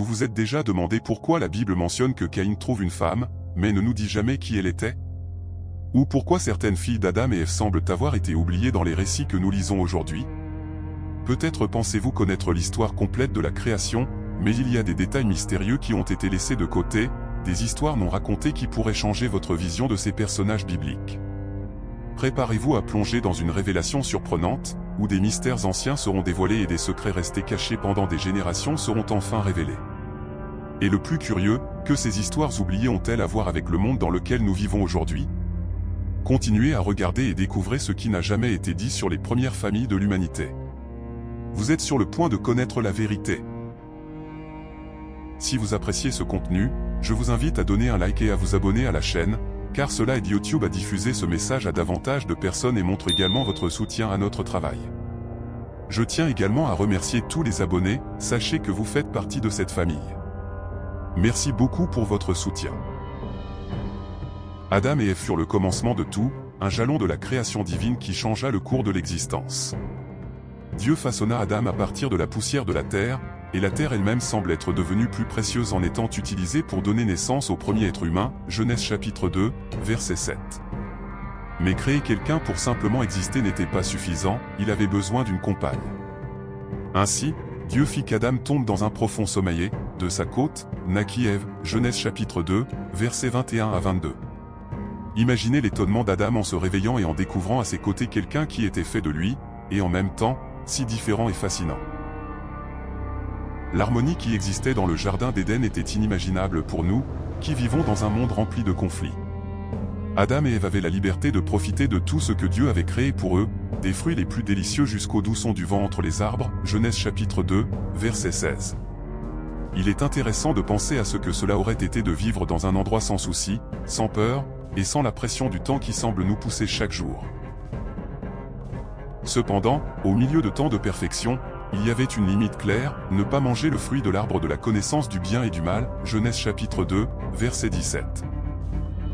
Vous vous êtes déjà demandé pourquoi la Bible mentionne que Caïn trouve une femme, mais ne nous dit jamais qui elle était? Ou pourquoi certaines filles d'Adam et Ève semblent avoir été oubliées dans les récits que nous lisons aujourd'hui? Peut-être pensez-vous connaître l'histoire complète de la création, mais il y a des détails mystérieux qui ont été laissés de côté, des histoires non racontées qui pourraient changer votre vision de ces personnages bibliques. Préparez-vous à plonger dans une révélation surprenante, où des mystères anciens seront dévoilés et des secrets restés cachés pendant des générations seront enfin révélés. Et le plus curieux, que ces histoires oubliées ont-elles à voir avec le monde dans lequel nous vivons aujourd'hui? Continuez à regarder et découvrez ce qui n'a jamais été dit sur les premières familles de l'humanité. Vous êtes sur le point de connaître la vérité. Si vous appréciez ce contenu, je vous invite à donner un like et à vous abonner à la chaîne, car cela aide YouTube à diffuser ce message à davantage de personnes et montre également votre soutien à notre travail. Je tiens également à remercier tous les abonnés, sachez que vous faites partie de cette famille. Merci beaucoup pour votre soutien. Adam et Ève furent le commencement de tout, un jalon de la création divine qui changea le cours de l'existence. Dieu façonna Adam à partir de la poussière de la terre, et la terre elle-même semble être devenue plus précieuse en étant utilisée pour donner naissance au premier être humain, Genèse chapitre 2, verset 7. Mais créer quelqu'un pour simplement exister n'était pas suffisant, il avait besoin d'une compagne. Ainsi, Dieu fit qu'Adam tombe dans un profond sommeil, de sa côte, naquit Ève, Genèse chapitre 2, versets 21 à 22. Imaginez l'étonnement d'Adam en se réveillant et en découvrant à ses côtés quelqu'un qui était fait de lui, et en même temps, si différent et fascinant. L'harmonie qui existait dans le jardin d'Éden était inimaginable pour nous, qui vivons dans un monde rempli de conflits. Adam et Ève avaient la liberté de profiter de tout ce que Dieu avait créé pour eux, des fruits les plus délicieux jusqu'au doux son du vent entre les arbres, Genèse chapitre 2, verset 16. Il est intéressant de penser à ce que cela aurait été de vivre dans un endroit sans souci, sans peur, et sans la pression du temps qui semble nous pousser chaque jour. Cependant, au milieu de tant de perfection, il y avait une limite claire, ne pas manger le fruit de l'arbre de la connaissance du bien et du mal, Genèse chapitre 2, verset 17.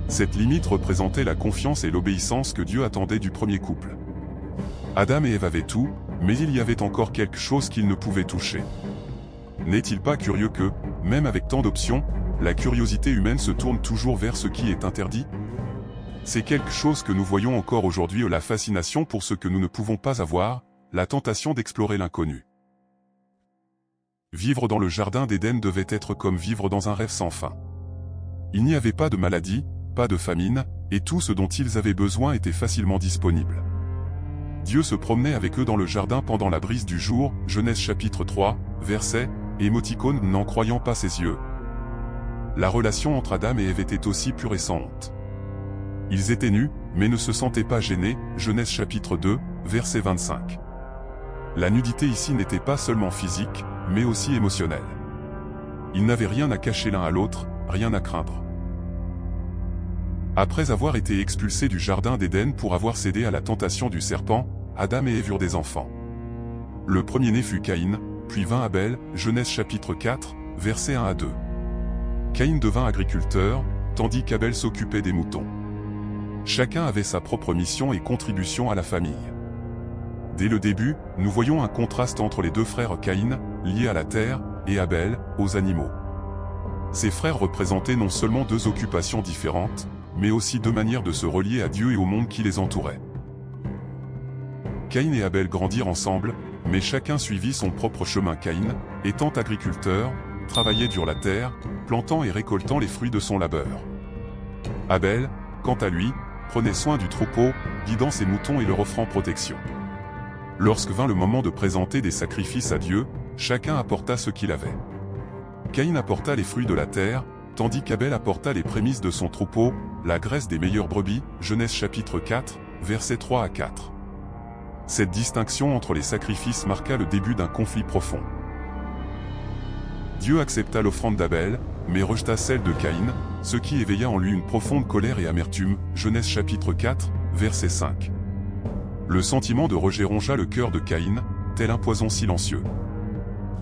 Cette limite représentait la confiance et l'obéissance que Dieu attendait du premier couple. Adam et Ève avaient tout, mais il y avait encore quelque chose qu'ils ne pouvaient toucher. N'est-il pas curieux que, même avec tant d'options, la curiosité humaine se tourne toujours vers ce qui est interdit? C'est quelque chose que nous voyons encore aujourd'hui, la fascination pour ce que nous ne pouvons pas avoir, la tentation d'explorer l'inconnu. Vivre dans le jardin d'Éden devait être comme vivre dans un rêve sans fin. Il n'y avait pas de maladie, pas de famine, et tout ce dont ils avaient besoin était facilement disponible. Dieu se promenait avec eux dans le jardin pendant la brise du jour, Genèse chapitre 3, verset, émoticône n'en croyant pas ses yeux. La relation entre Adam et Ève était aussi pure et sans honte. Ils étaient nus, mais ne se sentaient pas gênés, Genèse chapitre 2, verset 25. La nudité ici n'était pas seulement physique, mais aussi émotionnelle. Ils n'avaient rien à cacher l'un à l'autre, rien à craindre. Après avoir été expulsés du jardin d'Éden pour avoir cédé à la tentation du serpent, Adam et Ève eurent des enfants. Le premier-né fut Caïn, puis vint Abel, Genèse chapitre 4, versets 1 à 2. Caïn devint agriculteur, tandis qu'Abel s'occupait des moutons. Chacun avait sa propre mission et contribution à la famille. Dès le début, nous voyons un contraste entre les deux frères Caïn, liés à la terre, et Abel, aux animaux. Ces frères représentaient non seulement deux occupations différentes, mais aussi deux manières de se relier à Dieu et au monde qui les entourait. Caïn et Abel grandirent ensemble, mais chacun suivit son propre chemin. Caïn, étant agriculteur, travaillait dur la terre, plantant et récoltant les fruits de son labeur. Abel, quant à lui, prenait soin du troupeau, guidant ses moutons et leur offrant protection. Lorsque vint le moment de présenter des sacrifices à Dieu, chacun apporta ce qu'il avait. Caïn apporta les fruits de la terre, tandis qu'Abel apporta les prémices de son troupeau, la graisse des meilleures brebis, Genèse chapitre 4, versets 3 à 4. Cette distinction entre les sacrifices marqua le début d'un conflit profond. Dieu accepta l'offrande d'Abel, mais rejeta celle de Caïn, ce qui éveilla en lui une profonde colère et amertume, Genèse chapitre 4, verset 5. Le sentiment de rejet rongea le cœur de Caïn, tel un poison silencieux.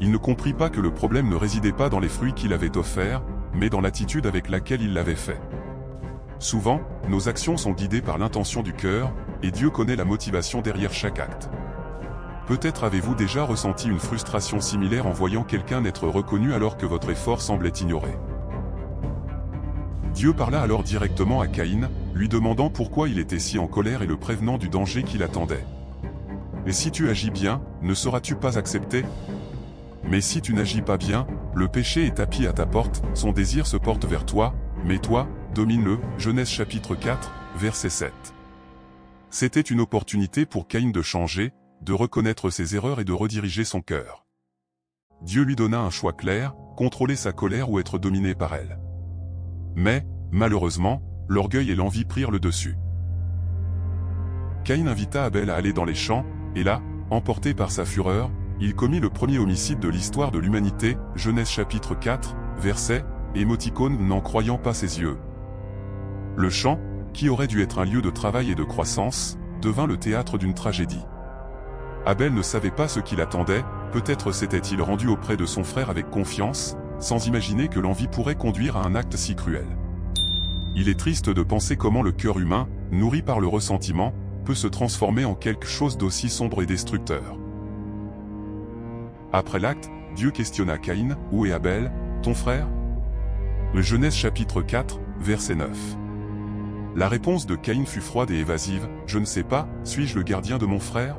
Il ne comprit pas que le problème ne résidait pas dans les fruits qu'il avait offerts, mais dans l'attitude avec laquelle il l'avait fait. Souvent, nos actions sont guidées par l'intention du cœur, et Dieu connaît la motivation derrière chaque acte. Peut-être avez-vous déjà ressenti une frustration similaire en voyant quelqu'un n'être reconnu alors que votre effort semblait ignoré. Dieu parla alors directement à Caïn, lui demandant pourquoi il était si en colère et le prévenant du danger qui l'attendait. « Et si tu agis bien, ne seras-tu pas accepté ? Mais si tu n'agis pas bien, le péché est tapis à ta porte, son désir se porte vers toi, mais toi, domine-le. » Genèse chapitre 4, verset 7. C'était une opportunité pour Caïn de changer, de reconnaître ses erreurs et de rediriger son cœur. Dieu lui donna un choix clair, contrôler sa colère ou être dominé par elle. Mais, malheureusement, l'orgueil et l'envie prirent le dessus. Caïn invita Abel à aller dans les champs, et là, emporté par sa fureur, il commit le premier homicide de l'histoire de l'humanité, Genèse chapitre 4, verset, émoticône n'en croyant pas ses yeux. Le champ, qui aurait dû être un lieu de travail et de croissance, devint le théâtre d'une tragédie. Abel ne savait pas ce qui l'attendait, peut-être s'était-il rendu auprès de son frère avec confiance, sans imaginer que l'envie pourrait conduire à un acte si cruel. Il est triste de penser comment le cœur humain, nourri par le ressentiment, peut se transformer en quelque chose d'aussi sombre et destructeur. Après l'acte, Dieu questionna Caïn, « Où est Abel, ton frère ?» Genèse chapitre 4, verset 9. La réponse de Caïn fut froide et évasive, « Je ne sais pas, suis-je le gardien de mon frère ?»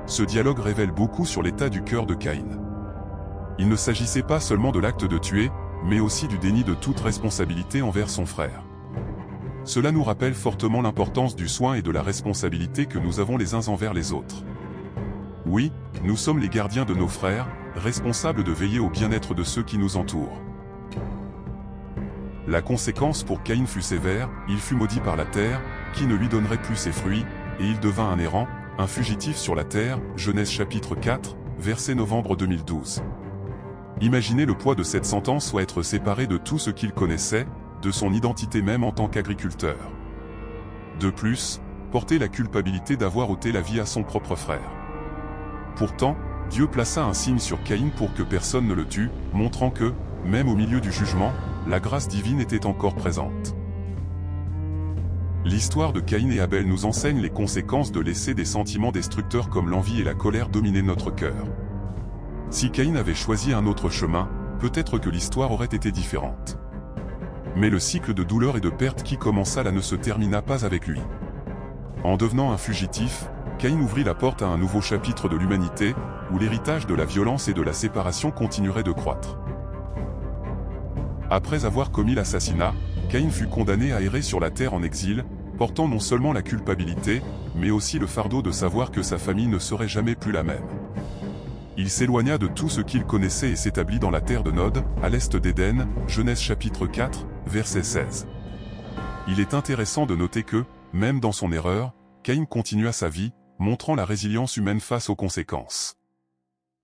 Ce dialogue révèle beaucoup sur l'état du cœur de Caïn. Il ne s'agissait pas seulement de l'acte de tuer, mais aussi du déni de toute responsabilité envers son frère. Cela nous rappelle fortement l'importance du soin et de la responsabilité que nous avons les uns envers les autres. Oui, nous sommes les gardiens de nos frères, responsables de veiller au bien-être de ceux qui nous entourent. La conséquence pour Caïn fut sévère, il fut maudit par la terre, qui ne lui donnerait plus ses fruits, et il devint un errant, un fugitif sur la terre, Genèse chapitre 4, verset novembre 2012. Imaginez le poids de cette sentence, soit être séparé de tout ce qu'il connaissait, de son identité même en tant qu'agriculteur. De plus, porter la culpabilité d'avoir ôté la vie à son propre frère. Pourtant, Dieu plaça un signe sur Caïn pour que personne ne le tue, montrant que, même au milieu du jugement, la grâce divine était encore présente. L'histoire de Caïn et Abel nous enseigne les conséquences de laisser des sentiments destructeurs comme l'envie et la colère dominer notre cœur. Si Caïn avait choisi un autre chemin, peut-être que l'histoire aurait été différente. Mais le cycle de douleur et de perte qui commença là ne se termina pas avec lui. En devenant un fugitif, Caïn ouvrit la porte à un nouveau chapitre de l'humanité, où l'héritage de la violence et de la séparation continuerait de croître. Après avoir commis l'assassinat, Caïn fut condamné à errer sur la terre en exil, portant non seulement la culpabilité, mais aussi le fardeau de savoir que sa famille ne serait jamais plus la même. Il s'éloigna de tout ce qu'il connaissait et s'établit dans la terre de Nod, à l'est d'Éden, Genèse chapitre 4, verset 16. Il est intéressant de noter que, même dans son erreur, Caïn continua sa vie, montrant la résilience humaine face aux conséquences.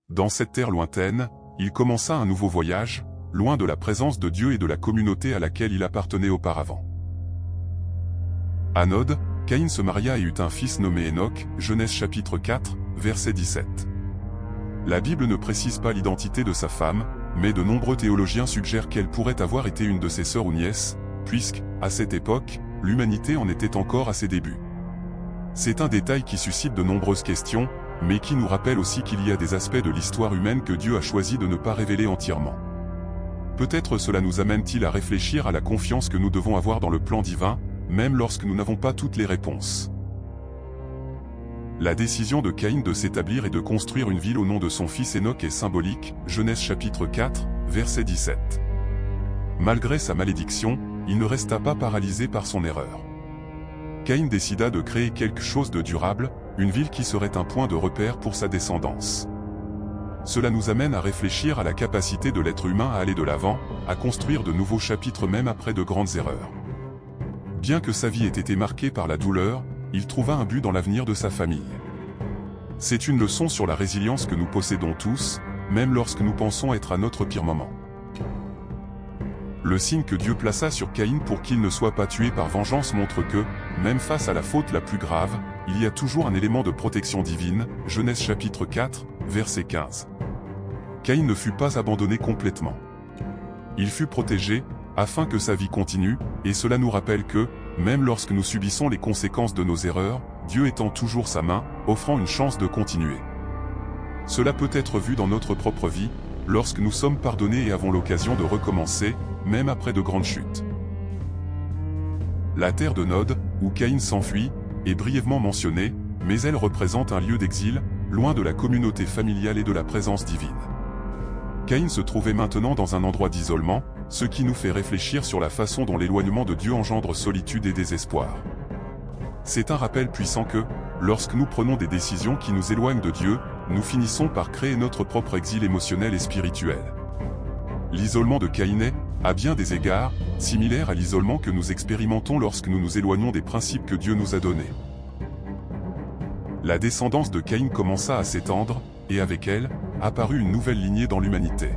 Dans cette terre lointaine, il commença un nouveau voyage, loin de la présence de Dieu et de la communauté à laquelle il appartenait auparavant. À Nod, Caïn se maria et eut un fils nommé Enoch, Genèse chapitre 4, verset 17. La Bible ne précise pas l'identité de sa femme, mais de nombreux théologiens suggèrent qu'elle pourrait avoir été une de ses sœurs ou nièces, puisque, à cette époque, l'humanité en était encore à ses débuts. C'est un détail qui suscite de nombreuses questions, mais qui nous rappelle aussi qu'il y a des aspects de l'histoire humaine que Dieu a choisi de ne pas révéler entièrement. Peut-être cela nous amène-t-il à réfléchir à la confiance que nous devons avoir dans le plan divin, même lorsque nous n'avons pas toutes les réponses. La décision de Caïn de s'établir et de construire une ville au nom de son fils Enoch est symbolique, Genèse chapitre 4, verset 17. Malgré sa malédiction, il ne resta pas paralysé par son erreur. Caïn décida de créer quelque chose de durable, une ville qui serait un point de repère pour sa descendance. Cela nous amène à réfléchir à la capacité de l'être humain à aller de l'avant, à construire de nouveaux chapitres même après de grandes erreurs. Bien que sa vie ait été marquée par la douleur, il trouva un but dans l'avenir de sa famille. C'est une leçon sur la résilience que nous possédons tous, même lorsque nous pensons être à notre pire moment. Le signe que Dieu plaça sur Caïn pour qu'il ne soit pas tué par vengeance montre que, même face à la faute la plus grave, il y a toujours un élément de protection divine, Genèse chapitre 4, verset 15. Caïn ne fut pas abandonné complètement. Il fut protégé, afin que sa vie continue, et cela nous rappelle que, même lorsque nous subissons les conséquences de nos erreurs, Dieu étend toujours sa main, offrant une chance de continuer. Cela peut être vu dans notre propre vie, lorsque nous sommes pardonnés et avons l'occasion de recommencer, même après de grandes chutes. La terre de Nod, où Caïn s'enfuit, est brièvement mentionnée, mais elle représente un lieu d'exil, loin de la communauté familiale et de la présence divine. Caïn se trouvait maintenant dans un endroit d'isolement, ce qui nous fait réfléchir sur la façon dont l'éloignement de Dieu engendre solitude et désespoir. C'est un rappel puissant que, lorsque nous prenons des décisions qui nous éloignent de Dieu, nous finissons par créer notre propre exil émotionnel et spirituel. L'isolement de Caïn est, à bien des égards, similaire à l'isolement que nous expérimentons lorsque nous nous éloignons des principes que Dieu nous a donnés. La descendance de Caïn commença à s'étendre, et avec elle, apparut une nouvelle lignée dans l'humanité.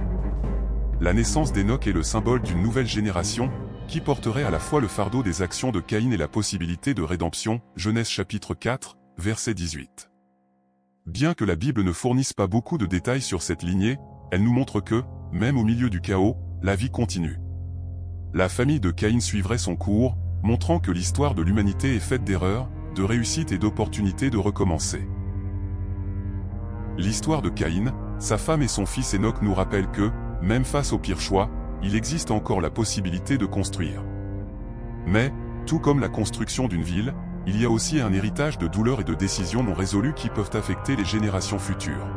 La naissance d'Enoch est le symbole d'une nouvelle génération, qui porterait à la fois le fardeau des actions de Caïn et la possibilité de rédemption, Genèse chapitre 4, verset 18. Bien que la Bible ne fournisse pas beaucoup de détails sur cette lignée, elle nous montre que, même au milieu du chaos, la vie continue. La famille de Caïn suivrait son cours, montrant que l'histoire de l'humanité est faite d'erreurs, de réussites et d'opportunités de recommencer. L'histoire de Caïn, sa femme et son fils Enoch nous rappellent que, même face au pire choix, il existe encore la possibilité de construire. Mais, tout comme la construction d'une ville, il y a aussi un héritage de douleurs et de décisions non résolues qui peuvent affecter les générations futures.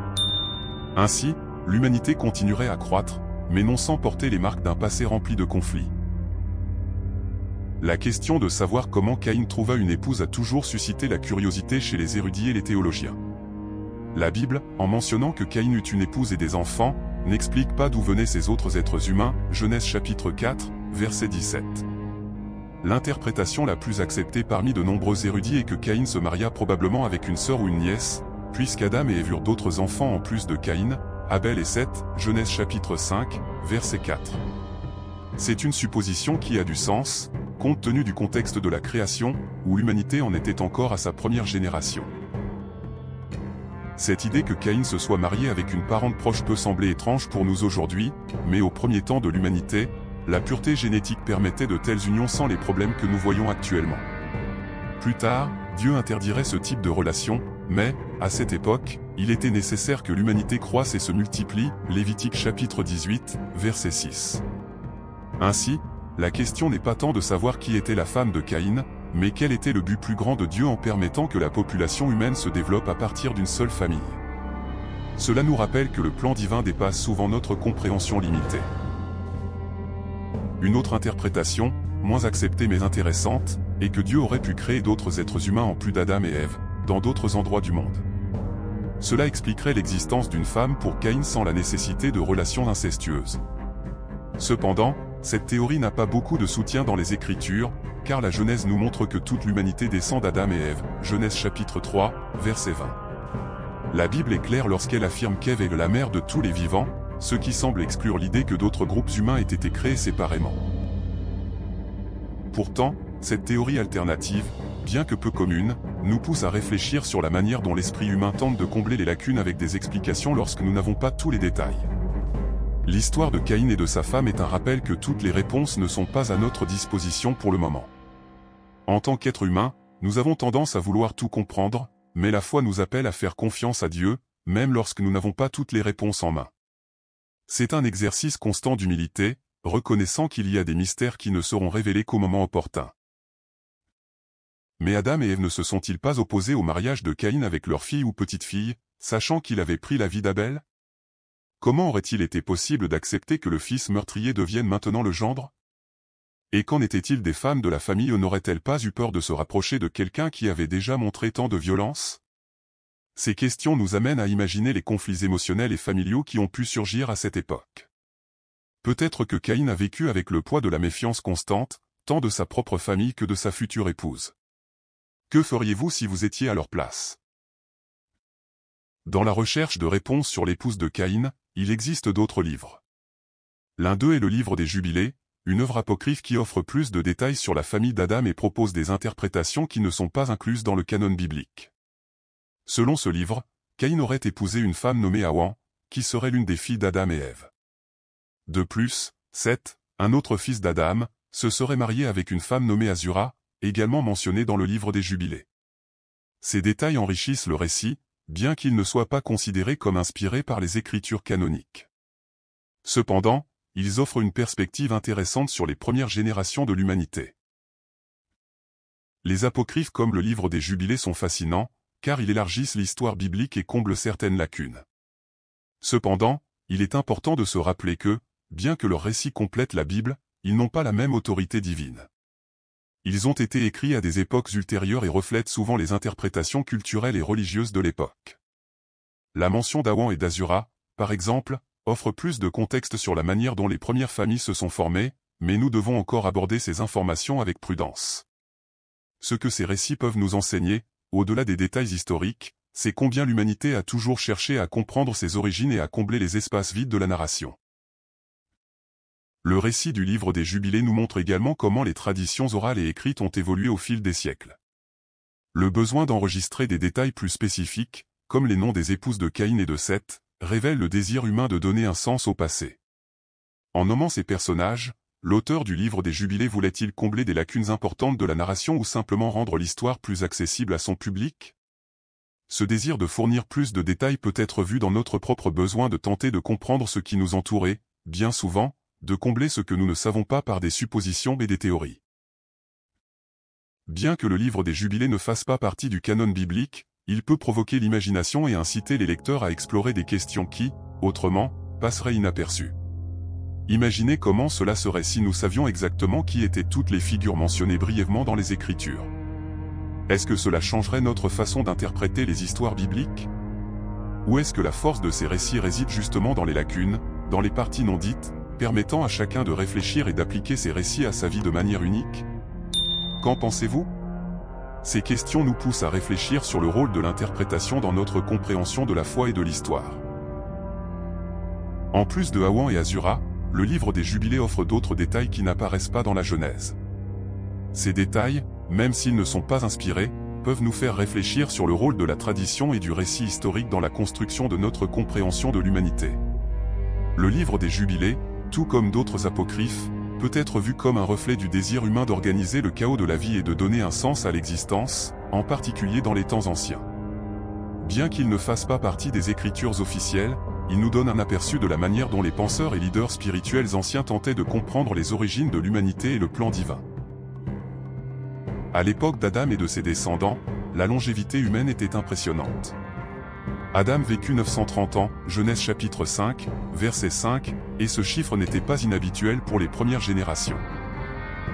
Ainsi, l'humanité continuerait à croître, mais non sans porter les marques d'un passé rempli de conflits. La question de savoir comment Caïn trouva une épouse a toujours suscité la curiosité chez les érudits et les théologiens. La Bible, en mentionnant que Caïn eut une épouse et des enfants, n'explique pas d'où venaient ces autres êtres humains, Genèse chapitre 4, verset 17. L'interprétation la plus acceptée parmi de nombreux érudits est que Caïn se maria probablement avec une sœur ou une nièce, puisqu'Adam et Ève eurent d'autres enfants en plus de Caïn, Abel et Seth, Genèse chapitre 5, verset 4. C'est une supposition qui a du sens, compte tenu du contexte de la création, où l'humanité en était encore à sa première génération. Cette idée que Caïn se soit marié avec une parente proche peut sembler étrange pour nous aujourd'hui, mais au premier temps de l'humanité, la pureté génétique permettait de telles unions sans les problèmes que nous voyons actuellement. Plus tard, Dieu interdirait ce type de relation, mais, à cette époque, il était nécessaire que l'humanité croisse et se multiplie, Lévitique chapitre 18, verset 6. Ainsi, la question n'est pas tant de savoir qui était la femme de Caïn, mais quel était le but plus grand de Dieu en permettant que la population humaine se développe à partir d'une seule famille. Cela nous rappelle que le plan divin dépasse souvent notre compréhension limitée. Une autre interprétation, moins acceptée mais intéressante, est que Dieu aurait pu créer d'autres êtres humains en plus d'Adam et Ève, dans d'autres endroits du monde. Cela expliquerait l'existence d'une femme pour Caïn sans la nécessité de relations incestueuses. Cependant, cette théorie n'a pas beaucoup de soutien dans les Écritures, car la Genèse nous montre que toute l'humanité descend d'Adam et Ève, Genèse chapitre 3, verset 20. La Bible est claire lorsqu'elle affirme qu'Ève est la mère de tous les vivants, ce qui semble exclure l'idée que d'autres groupes humains aient été créés séparément. Pourtant, cette théorie alternative, bien que peu commune, nous pousse à réfléchir sur la manière dont l'esprit humain tente de combler les lacunes avec des explications lorsque nous n'avons pas tous les détails. L'histoire de Caïn et de sa femme est un rappel que toutes les réponses ne sont pas à notre disposition pour le moment. En tant qu'être humain, nous avons tendance à vouloir tout comprendre, mais la foi nous appelle à faire confiance à Dieu, même lorsque nous n'avons pas toutes les réponses en main. C'est un exercice constant d'humilité, reconnaissant qu'il y a des mystères qui ne seront révélés qu'au moment opportun. Mais Adam et Ève ne se sont-ils pas opposés au mariage de Caïn avec leur fille ou petite-fille, sachant qu'il avait pris la vie d'Abel? Comment aurait-il été possible d'accepter que le fils meurtrier devienne maintenant le gendre? Et qu'en était-il des femmes de la famille n'auraient-elles pas eu peur de se rapprocher de quelqu'un qui avait déjà montré tant de violence? Ces questions nous amènent à imaginer les conflits émotionnels et familiaux qui ont pu surgir à cette époque. Peut-être que Caïn a vécu avec le poids de la méfiance constante, tant de sa propre famille que de sa future épouse. Que feriez-vous si vous étiez à leur place? Dans la recherche de réponses sur l'épouse de Caïn, il existe d'autres livres. L'un d'eux est le livre des Jubilés, une œuvre apocryphe qui offre plus de détails sur la famille d'Adam et propose des interprétations qui ne sont pas incluses dans le canon biblique. Selon ce livre, Caïn aurait épousé une femme nommée Hawan, qui serait l'une des filles d'Adam et Ève. De plus, Seth, un autre fils d'Adam, se serait marié avec une femme nommée Azura, également mentionnée dans le livre des Jubilés. Ces détails enrichissent le récit, bien qu'ils ne soient pas considérés comme inspirés par les écritures canoniques. Cependant, ils offrent une perspective intéressante sur les premières générations de l'humanité. Les apocryphes comme le livre des Jubilés sont fascinants, car ils élargissent l'histoire biblique et comblent certaines lacunes. Cependant, il est important de se rappeler que, bien que leurs récits complètent la Bible, ils n'ont pas la même autorité divine. Ils ont été écrits à des époques ultérieures et reflètent souvent les interprétations culturelles et religieuses de l'époque. La mention d'Awan et d'Azura, par exemple, offre plus de contexte sur la manière dont les premières familles se sont formées, mais nous devons encore aborder ces informations avec prudence. Ce que ces récits peuvent nous enseigner, au-delà des détails historiques, c'est combien l'humanité a toujours cherché à comprendre ses origines et à combler les espaces vides de la narration. Le récit du livre des Jubilés nous montre également comment les traditions orales et écrites ont évolué au fil des siècles. Le besoin d'enregistrer des détails plus spécifiques, comme les noms des épouses de Caïn et de Seth, révèle le désir humain de donner un sens au passé. En nommant ces personnages, l'auteur du livre des Jubilés voulait-il combler des lacunes importantes de la narration ou simplement rendre l'histoire plus accessible à son public? Ce désir de fournir plus de détails peut être vu dans notre propre besoin de tenter de comprendre ce qui nous entoure et, bien souvent, de combler ce que nous ne savons pas par des suppositions et des théories. Bien que le livre des Jubilés ne fasse pas partie du canon biblique, il peut provoquer l'imagination et inciter les lecteurs à explorer des questions qui, autrement, passeraient inaperçues. Imaginez comment cela serait si nous savions exactement qui étaient toutes les figures mentionnées brièvement dans les Écritures. Est-ce que cela changerait notre façon d'interpréter les histoires bibliques? Ou est-ce que la force de ces récits réside justement dans les lacunes, dans les parties non dites, permettant à chacun de réfléchir et d'appliquer ces récits à sa vie de manière unique? Qu'en pensez-vous? Ces questions nous poussent à réfléchir sur le rôle de l'interprétation dans notre compréhension de la foi et de l'histoire. En plus de Awan et Azura, le livre des Jubilés offre d'autres détails qui n'apparaissent pas dans la Genèse. Ces détails, même s'ils ne sont pas inspirés, peuvent nous faire réfléchir sur le rôle de la tradition et du récit historique dans la construction de notre compréhension de l'humanité. Le livre des Jubilés, tout comme d'autres apocryphes, peut être vu comme un reflet du désir humain d'organiser le chaos de la vie et de donner un sens à l'existence, en particulier dans les temps anciens. Bien qu'il ne fasse pas partie des écritures officielles, il nous donne un aperçu de la manière dont les penseurs et leaders spirituels anciens tentaient de comprendre les origines de l'humanité et le plan divin. À l'époque d'Adam et de ses descendants, la longévité humaine était impressionnante. Adam vécut 930 ans, Genèse chapitre 5, verset 5, et ce chiffre n'était pas inhabituel pour les premières générations.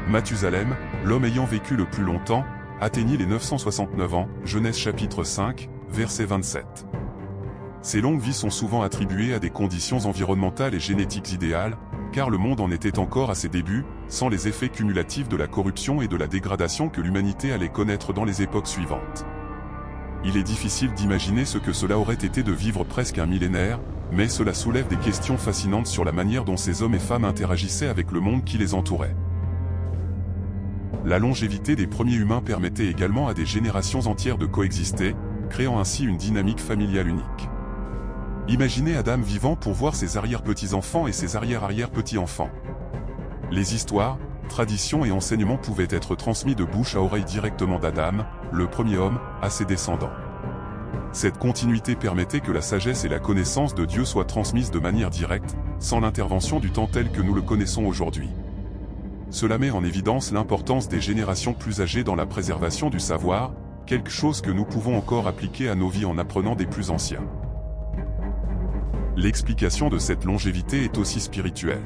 Mathusalem, l'homme ayant vécu le plus longtemps, atteignit les 969 ans, Genèse chapitre 5, verset 27. Ces longues vies sont souvent attribuées à des conditions environnementales et génétiques idéales, car le monde en était encore à ses débuts, sans les effets cumulatifs de la corruption et de la dégradation que l'humanité allait connaître dans les époques suivantes. Il est difficile d'imaginer ce que cela aurait été de vivre presque un millénaire, mais cela soulève des questions fascinantes sur la manière dont ces hommes et femmes interagissaient avec le monde qui les entourait. La longévité des premiers humains permettait également à des générations entières de coexister, créant ainsi une dynamique familiale unique. Imaginez Adam vivant pour voir ses arrière-petits-enfants et ses arrière-arrière-petits-enfants. Les histoires, traditions et enseignements pouvaient être transmis de bouche à oreille directement d'Adam, le premier homme, à ses descendants. Cette continuité permettait que la sagesse et la connaissance de Dieu soient transmises de manière directe, sans l'intervention du temps tel que nous le connaissons aujourd'hui. Cela met en évidence l'importance des générations plus âgées dans la préservation du savoir, quelque chose que nous pouvons encore appliquer à nos vies en apprenant des plus anciens. L'explication de cette longévité est aussi spirituelle.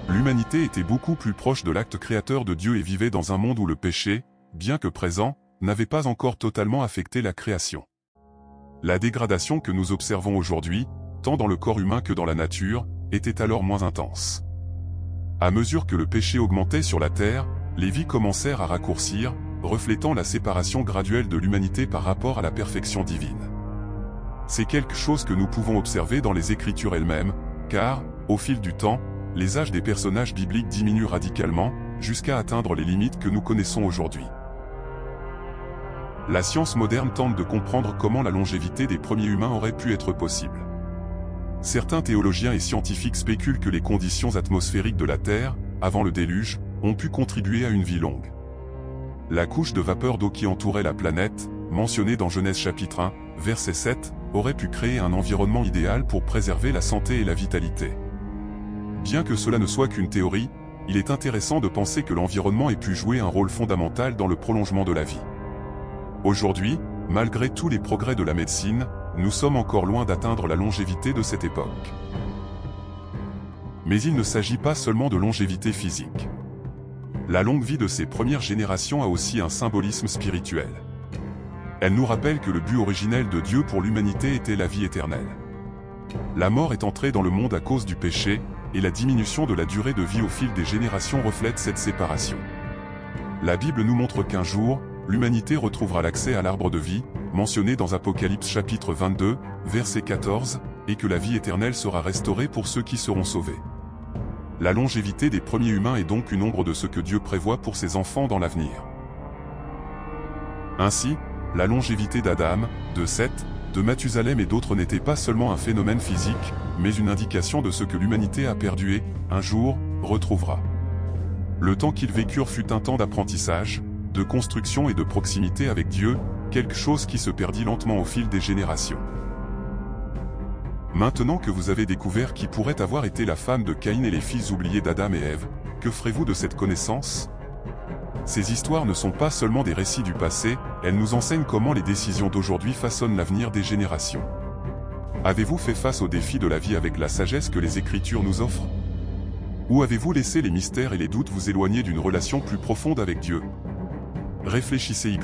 L'humanité était beaucoup plus proche de l'acte créateur de Dieu et vivait dans un monde où le péché, bien que présent, n'avait pas encore totalement affecté la création. La dégradation que nous observons aujourd'hui, tant dans le corps humain que dans la nature, était alors moins intense. À mesure que le péché augmentait sur la terre, les vies commencèrent à raccourcir, reflétant la séparation graduelle de l'humanité par rapport à la perfection divine. C'est quelque chose que nous pouvons observer dans les Écritures elles-mêmes, car, au fil du temps, les âges des personnages bibliques diminuent radicalement, jusqu'à atteindre les limites que nous connaissons aujourd'hui. La science moderne tente de comprendre comment la longévité des premiers humains aurait pu être possible. Certains théologiens et scientifiques spéculent que les conditions atmosphériques de la Terre, avant le déluge, ont pu contribuer à une vie longue. La couche de vapeur d'eau qui entourait la planète, mentionnée dans Genèse chapitre 1, verset 7, aurait pu créer un environnement idéal pour préserver la santé et la vitalité. Bien que cela ne soit qu'une théorie, il est intéressant de penser que l'environnement ait pu jouer un rôle fondamental dans le prolongement de la vie. Aujourd'hui, malgré tous les progrès de la médecine, nous sommes encore loin d'atteindre la longévité de cette époque. Mais il ne s'agit pas seulement de longévité physique. La longue vie de ces premières générations a aussi un symbolisme spirituel. Elle nous rappelle que le but originel de Dieu pour l'humanité était la vie éternelle. La mort est entrée dans le monde à cause du péché, et la diminution de la durée de vie au fil des générations reflète cette séparation. La Bible nous montre qu'un jour, l'humanité retrouvera l'accès à l'arbre de vie, mentionné dans Apocalypse chapitre 22, verset 14, et que la vie éternelle sera restaurée pour ceux qui seront sauvés. La longévité des premiers humains est donc une ombre de ce que Dieu prévoit pour ses enfants dans l'avenir. Ainsi, la longévité d'Adam, de Seth, de Mathusalem et d'autres n'était pas seulement un phénomène physique, mais une indication de ce que l'humanité a perdu et, un jour, retrouvera. Le temps qu'ils vécurent fut un temps d'apprentissage, de construction et de proximité avec Dieu, quelque chose qui se perdit lentement au fil des générations. Maintenant que vous avez découvert qui pourrait avoir été la femme de Caïn et les fils oubliés d'Adam et Ève, que ferez-vous de cette connaissance? Ces histoires ne sont pas seulement des récits du passé, elles nous enseignent comment les décisions d'aujourd'hui façonnent l'avenir des générations. Avez-vous fait face aux défis de la vie avec la sagesse que les Écritures nous offrent? Ou avez-vous laissé les mystères et les doutes vous éloigner d'une relation plus profonde avec Dieu? Réfléchissez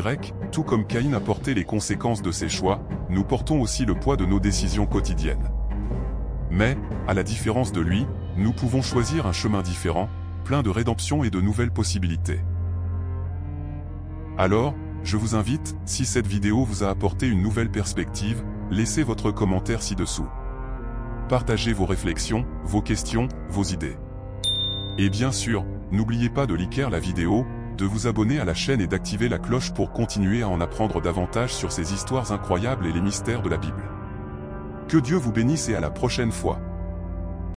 tout comme Caïn a porté les conséquences de ses choix, nous portons aussi le poids de nos décisions quotidiennes. Mais, à la différence de lui, nous pouvons choisir un chemin différent, plein de rédemption et de nouvelles possibilités. Alors, je vous invite, si cette vidéo vous a apporté une nouvelle perspective, laissez votre commentaire ci-dessous. Partagez vos réflexions, vos questions, vos idées. Et bien sûr, n'oubliez pas de liker la vidéo, de vous abonner à la chaîne et d'activer la cloche pour continuer à en apprendre davantage sur ces histoires incroyables et les mystères de la Bible. Que Dieu vous bénisse et à la prochaine fois.